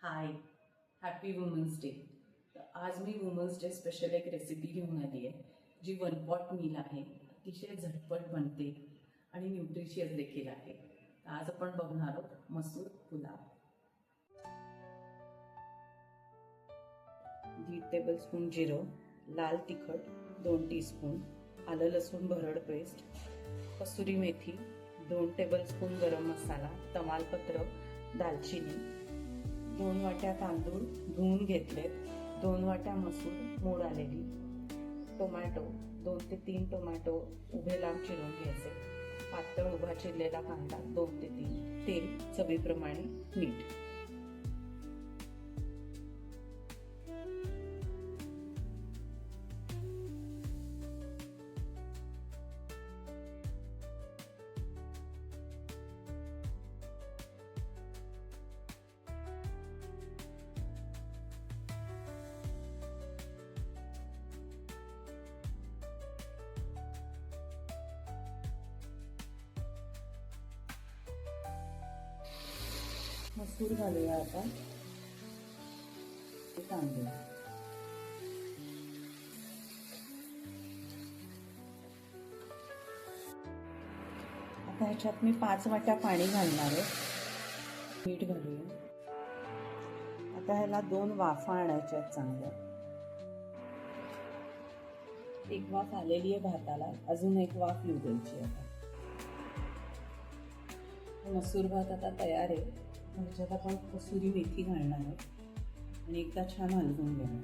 हाय, happy women's day. तर आज मी वुमन्स डे स्पेशल एक रेसिपी घेऊन आली आहे, जी वन पॉट मील आहे. अतिशय झटपट बनते आणि न्यूट्रिशियस देखील आहे. तर आज आपण बघणार आहोत मसूर पुलाव. 1.5 टेबलस्पून जिरं, लाल तिखट 2 टीस्पून, आलं लसूण भरड पेस्ट, कसुरी मेथी, 2 टेबलस्पून गरम मसाला, तमालपत्र, दालचिनी, 2 वाट्या तांदूळ धुवून घेतलेत, 2 वाट्या मसूर मोड आलेली, टोमॅटो 2 ते 3 टोमॅटो उभे लांब चिरून घ्यायचे, पातळ उभा चिरलेला कांदा 2 ते 3, तेल चवीप्रमाणे, मीठ. मसूर घालूया आता, तांदूळ. आता ह्याच्यात मी 5 वाट्या पाणी घालणार आहे. मीठ घालूया. आता ह्याला 2 वाफा आणायच्या आहेत चांगल्या. एक वाफ आलेली आहे भाताला, अजून एक वाफ येऊ द्यायची आता. मसूर भात आता तयार आहे. ह्याच्यात आपण कसुरी मेथी घालणार आहोत आणि एकदा छान हलवून घेणार.